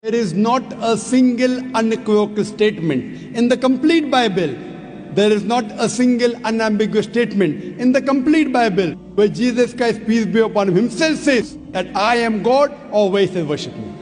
There is not a single unequivocal statement in the complete Bible. There is not a single unambiguous statement in the complete Bible where Jesus Christ, peace be upon him, himself says that I am God, or where he says worship me.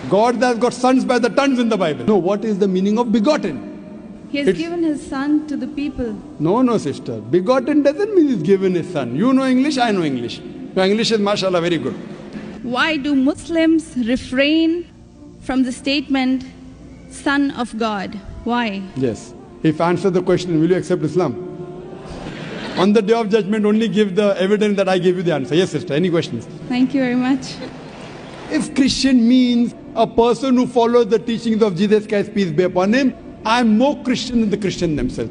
God has got sons by the tons in the Bible. No, what is the meaning of begotten? He has given his son to the people. No, sister. Begotten doesn't mean he's given his son. You know English, I know English. Your English is mashallah very good. Why do Muslims refrain from the statement, Son of God? Why? Yes. If I answer the question, will you accept Islam? On the day of judgment, only give the evidence that I gave you the answer. Yes, sister. Any questions? Thank you very much. If Christian means a person who follows the teachings of Jesus Christ, peace be upon him, I am more Christian than the Christian themselves.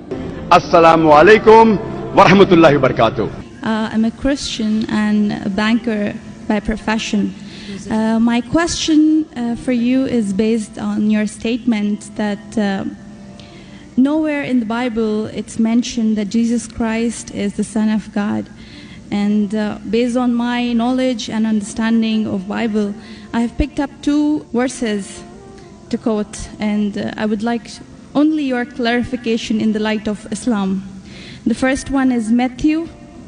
Assalamu alaikum wa rahmatullahi wa barakatuh. I'm a Christian and a banker by profession. My question for you is based on your statement that nowhere in the Bible it's mentioned that Jesus Christ is the Son of God. And based on my knowledge and understanding of Bible, I have picked up two verses to quote, and I would like only your clarification in the light of Islam. The first one is Matthew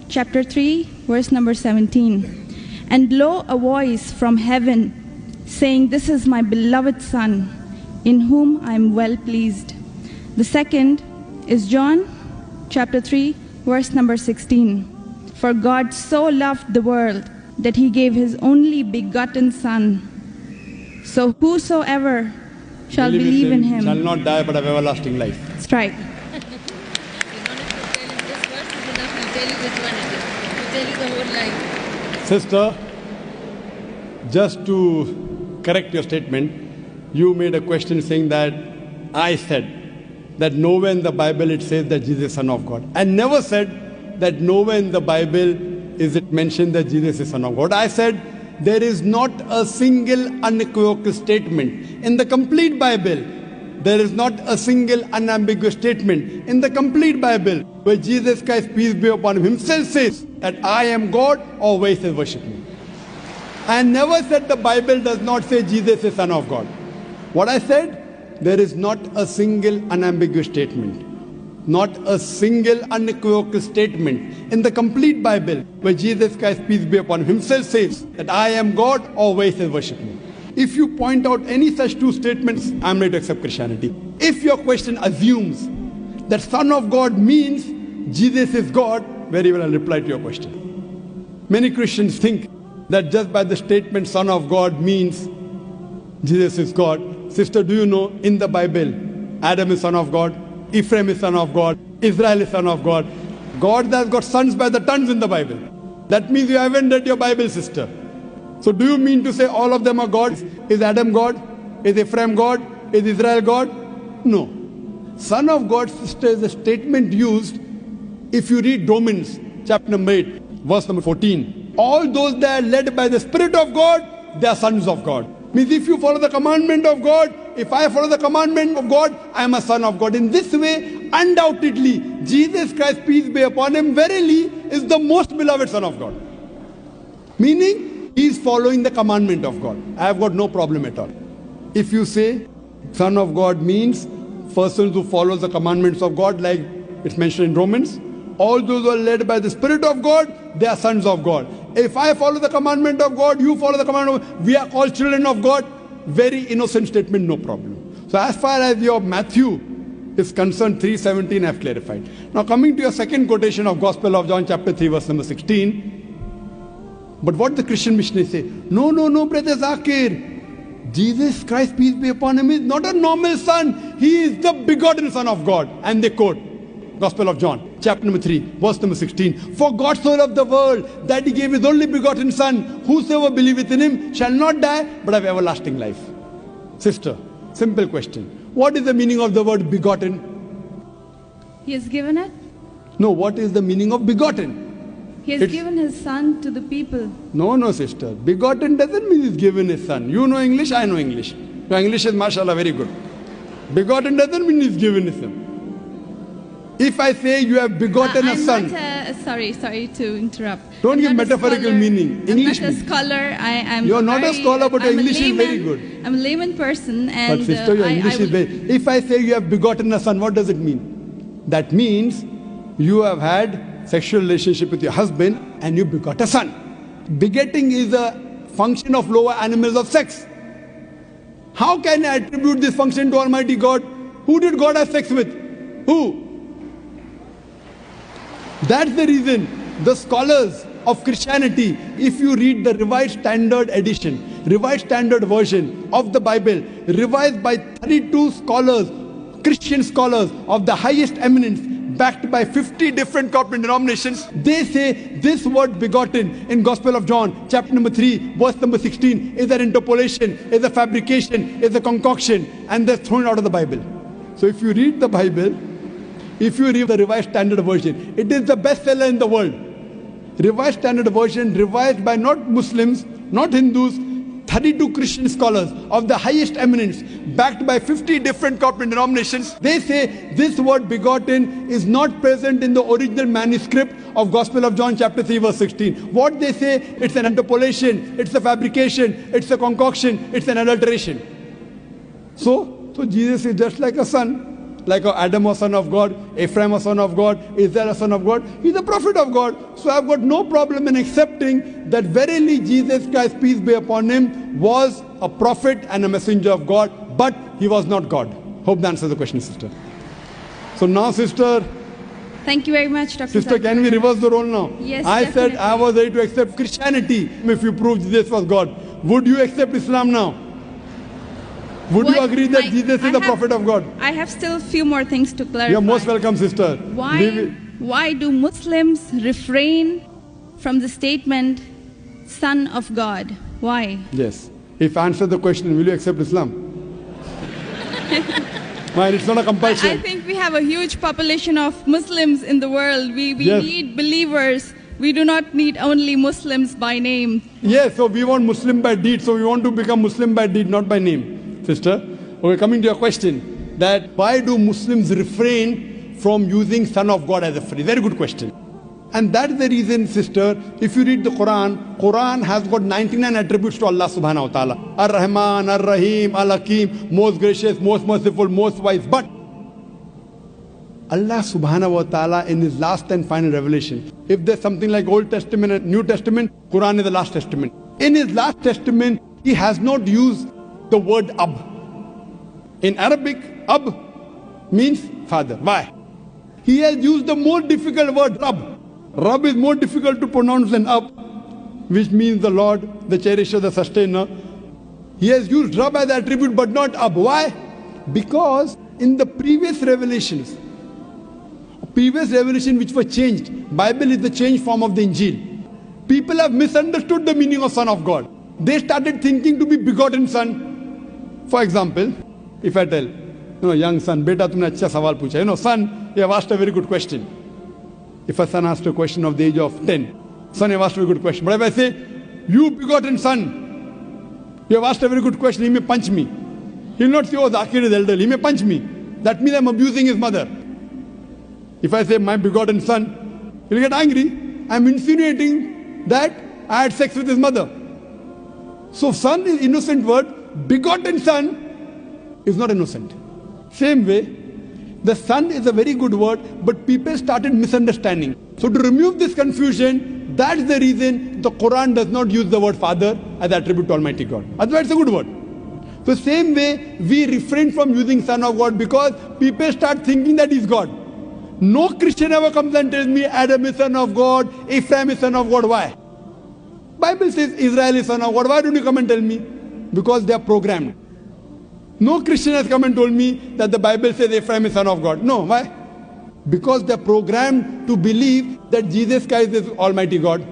chapter 3, verse number 17. And blow a voice from heaven, saying, This is my beloved Son, in whom I am well pleased. The second is John chapter 3, verse number 16. For God so loved the world that he gave his only begotten Son. So whosoever shall believe in him shall not die but have everlasting life. That's right. Sister, just to correct your statement, you made a question saying that I said that nowhere in the Bible it says that Jesus is Son of God. I never said that nowhere in the Bible is it mentioned that Jesus is Son of God. I said there is not a single unequivocal statement in the complete Bible. There is not a single unambiguous statement in the complete Bible where Jesus Christ, peace be upon him, himself says that I am God, or where he says worship me. I never said the Bible does not say Jesus is Son of God. What I said, there is not a single unambiguous statement, not a single unequivocal statement in the complete Bible where Jesus Christ, peace be upon him, himself says that I am God, or where he says worship me. If you point out any such two statements, I am ready to accept Christianity. If your question assumes that Son of God means Jesus is God, very well I'll reply to your question. Many Christians think that just by the statement Son of God means Jesus is God. Sister, do you know in the Bible, Adam is son of God, Ephraim is son of God, Israel is son of God. God has got sons by the tons in the Bible. That means you haven't read your Bible, sister. So do you mean to say all of them are gods? Is Adam God? Is Ephraim God? Is Israel God? No. Son of God, sister, is a statement used if you read Romans chapter number 8, verse number 14. All those that are led by the Spirit of God, they are sons of God. Means if you follow the commandment of God, if I follow the commandment of God, I am a son of God. In this way, undoubtedly, Jesus Christ, peace be upon him, verily is the most beloved Son of God. Meaning, he is following the commandment of God. I have got no problem at all. If you say Son of God means persons who follow the commandments of God, like it's mentioned in Romans, all those who are led by the Spirit of God, they are sons of God. If I follow the commandment of God, you follow the commandment of God, we are called children of God. Very innocent statement, no problem. So as far as your Matthew is concerned, 3:17 I have clarified. Now coming to your second quotation of Gospel of John chapter 3 verse number 16. But what the Christian missionaries say, no, brother Zakir, Jesus Christ, peace be upon him, is not a normal son. He is the begotten Son of God. And they quote Gospel of John, chapter number 3, verse number 16. For God so loved the world that he gave his only begotten Son. Whosoever believeth in him shall not die, but have everlasting life. Sister, simple question. What is the meaning of the word begotten? He has given it. No, what is the meaning of begotten? He has given his Son to the people. No, sister. Begotten doesn't mean he's given his son. You know English, I know English. Your English is mashallah very good. Begotten doesn't mean he's given his son. If I say you have begotten a son. Sorry to interrupt. Don't give metaphorical meaning. English. I'm not a scholar. You're not a scholar, but your English is very good. I'm a layman person. And but sister, your English is very... If I say you have begotten a son, what does it mean? That means you have had sexual relationship with your husband and you begot a son. Begetting is a function of lower animals of sex. How can I attribute this function to Almighty God? Who did God have sex with? Who? That's the reason the scholars of Christianity, if you read the Revised Standard Edition, Revised Standard Version of the Bible, revised by 32 scholars, Christian scholars of the highest eminence, backed by 50 different corporate denominations, they say this word begotten in Gospel of John, chapter number 3, verse number 16, is an interpolation, is a fabrication, is a concoction, and they're thrown out of the Bible. So if you read the Bible, if you read the Revised Standard Version, it is the bestseller in the world. Revised Standard Version, revised by not Muslims, not Hindus, 32 Christian scholars of the highest eminence, backed by 50 different corporate denominations. They say this word begotten is not present in the original manuscript of Gospel of John chapter 3 verse 16. What they say, it's an interpolation, it's a fabrication, it's a concoction, it's an adulteration. So Jesus is just like a son, like Adam was son of God, Ephraim was son of God, Israel a son of God. He's a prophet of God. So I've got no problem in accepting that verily Jesus Christ, peace be upon him, was a prophet and a messenger of God, but he was not God. Hope that answers the question, sister. So now, sister. Thank you very much, Dr. Sister, can we reverse the role now? Yes, I definitely. said I was ready to accept Christianity if you prove Jesus was God. Would you accept Islam now? Would you agree that Jesus is the prophet of God? I have still a few more things to clarify. You're most welcome, sister. Why do Muslims refrain from the statement, Son of God? Why? Yes. If I answer the question, will you accept Islam? Fine, it's not a compulsion. I think we have a huge population of Muslims in the world. We Yes. need believers. We do not need only Muslims by name. Yes, so we want Muslim by deed, so we want to become Muslim by deed, not by name. Sister, okay, coming to your question, that why do Muslims refrain from using Son of God as a phrase? Very good question. And that's the reason, sister, if you read the Quran has got 99 attributes to Allah subhanahu wa ta'ala. Ar-Rahman, Ar-Rahim, Al-Hakim, most gracious, most merciful, most wise. But Allah subhanahu wa ta'ala in his last and final revelation, if there's something like Old Testament and New Testament, Quran is the last testament. In his last testament, he has not used the word Ab. In Arabic, Ab means father. Why? He has used the more difficult word Rab. Rab is more difficult to pronounce than Ab, which means the Lord, the cherisher, the sustainer. He has used Rab as attribute but not Ab. Why? Because in the previous revelation which were changed, Bible is the changed form of the Injil. People have misunderstood the meaning of Son of God. They started thinking to be begotten son. For example, if I tell, young son, beta tumne acha sawal pucha. Son, you have asked a very good question. If a son asked a question of the age of 10, son, you have asked a very good question. But if I say, you begotten son, you have asked a very good question, he may punch me. He will not say, oh, Zakir is elderly, he may punch me. That means I'm abusing his mother. If I say, my begotten son, he will get angry. I'm insinuating that I had sex with his mother. So son is innocent word. Begotten son is not innocent. Same way, the son is a very good word, but people started misunderstanding. So to remove this confusion, that's the reason the Quran does not use the word father as attribute to Almighty God. Otherwise it's a good word. So same way, we refrain from using Son of God because people start thinking that he's God. No Christian ever comes and tells me Adam is son of God, Ephraim is son of God. Why? Bible says Israel is son of God. Why don't you come and tell me? Because they are programmed. No Christian has come and told me that the Bible says Ephraim is son of God. No, why? Because they are programmed to believe that Jesus Christ is Almighty God.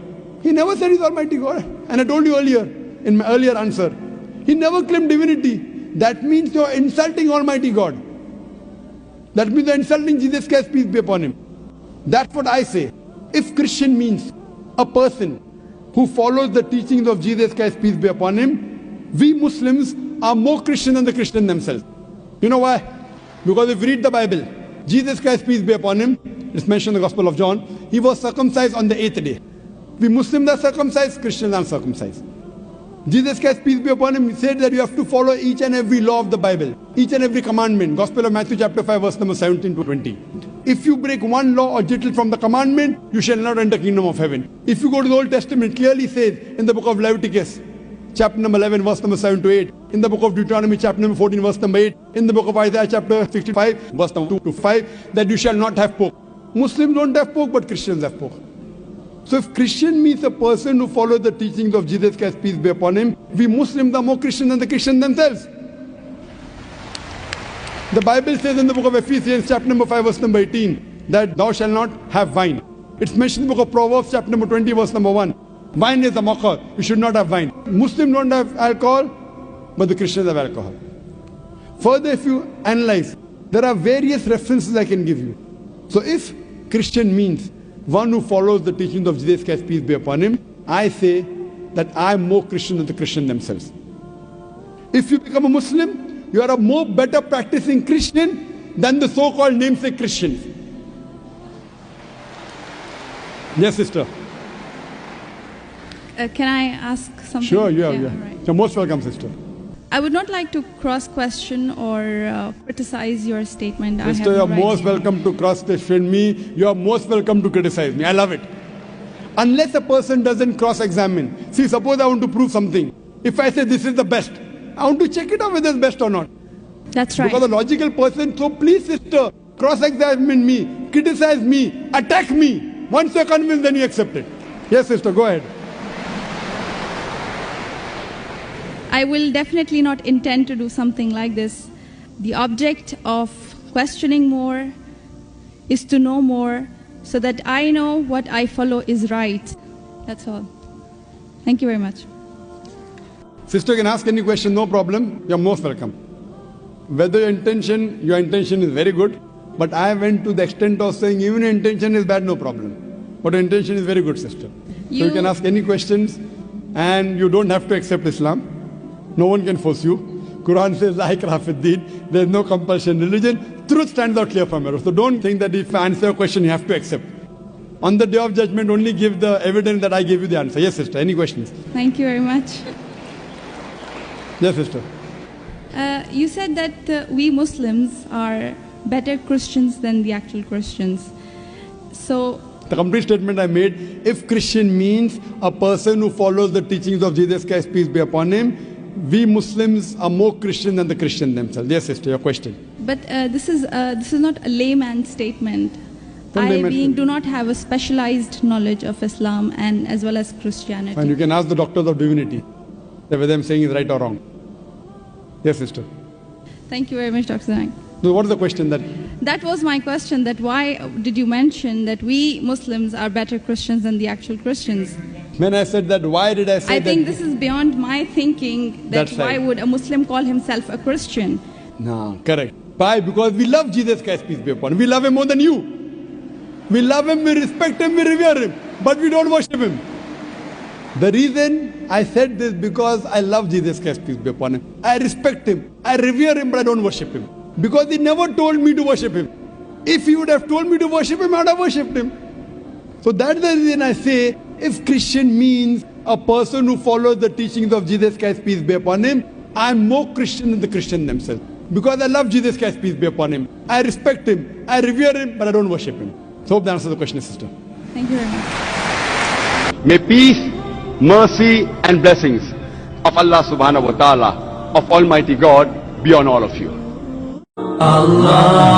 He never said he's Almighty God. And I told you earlier, in my earlier answer, he never claimed divinity. That means you're insulting Almighty God. That means you're insulting Jesus Christ, peace be upon him. That's what I say. If Christian means a person who follows the teachings of Jesus Christ, peace be upon him, we Muslims are more Christian than the Christian themselves. You know why? Because if you read the Bible, Jesus Christ, peace be upon him, it's mentioned in the Gospel of John, he was circumcised on the 8th day. We Muslims are circumcised, Christians are uncircumcised. Jesus Christ, peace be upon him, said that you have to follow each and every law of the Bible, each and every commandment. Gospel of Matthew chapter 5 verse number 17 to 20. If you break one law or jittle from the commandment, you shall not enter kingdom of heaven. If you go to the Old Testament, clearly says in the book of Leviticus, chapter number 11 verse number 7 to 8, in the book of Deuteronomy chapter number 14 verse number 8, in the book of Isaiah chapter 65 verse number 2 to 5, that you shall not have pork. Muslims don't have pork, but Christians have pork. So if Christian means a person who follows the teachings of Jesus Christ, peace be upon him, we Muslims are more Christian than the Christians themselves. The Bible says in the book of Ephesians chapter number 5 verse number 18 that thou shalt not have wine. It's mentioned in the book of Proverbs chapter number 20 verse number 1. Wine is a mocker. You should not have wine. Muslims don't have alcohol, but the Christians have alcohol. Further, if you analyze, there are various references I can give you. So if Christian means one who follows the teachings of Jesus Christ, peace be upon him, I say that I am more Christian than the Christians themselves. If you become a Muslim, you are a more better practicing Christian than the so-called namesake Christians. Yes, sister. Can I ask something? Sure, yeah. Right. You're most welcome, sister. I would not like to cross-question or criticize your statement. Sister, you're most welcome to cross-question me. You're most welcome to criticize me. I love it. Unless a person doesn't cross-examine. See, suppose I want to prove something. If I say this is the best, I want to check it out whether it's best or not. That's right. Because a logical person, so please, sister, cross-examine me, criticize me, attack me. Once you're convinced, then you accept it. Yes, sister, go ahead. I will definitely not intend to do something like this. The object of questioning more is to know more so that I know what I follow is right. That's all. Thank you very much. Sister can ask any question, no problem. You're most welcome. Whether your intention is very good, but I went to the extent of saying even your intention is bad, no problem. But your intention is very good, sister. So you can ask any questions and you don't have to accept Islam. No one can force you. Quran says, La ikraha fid din. There is no compulsion in religion. Truth stands out clear from error. So don't think that if I answer a question, you have to accept. On the day of judgment, only give the evidence that I gave you the answer. Yes, sister. Any questions? Thank you very much. Yes, sister. You said that we Muslims are better Christians than the actual Christians. So the complete statement I made, if Christian means a person who follows the teachings of Jesus Christ, peace be upon him, we Muslims are more Christian than the Christians themselves. Yes, sister, your question. But this is not a layman's statement. Do not have a specialized knowledge of Islam and as well as Christianity. And you can ask the doctors of divinity whether I'm saying is right or wrong. Yes, sister. Thank you very much, Dr. Zain. So what is the question that? That was my question, that why did you mention that we Muslims are better Christians than the actual Christians? When I said that, why did I say that? I think this is beyond my thinking, that why would a Muslim call himself a Christian? No, correct. Why? Because we love Jesus Christ, peace be upon him. We love him more than you. We love him, we respect him, we revere him. But we don't worship him. The reason I said this because I love Jesus Christ, peace be upon him. I respect him, I revere him, but I don't worship him. Because he never told me to worship him. If he would have told me to worship him, I would have worshipped him. So that's the reason I say, if Christian means a person who follows the teachings of Jesus Christ, peace be upon him, I am more Christian than the Christians themselves. Because I love Jesus Christ, peace be upon him. I respect him, I revere him, but I don't worship him. So hope that answers the question, sister. Thank you very much. May peace, mercy and blessings of Allah subhanahu wa ta'ala, of Almighty God, be on all of you. Allah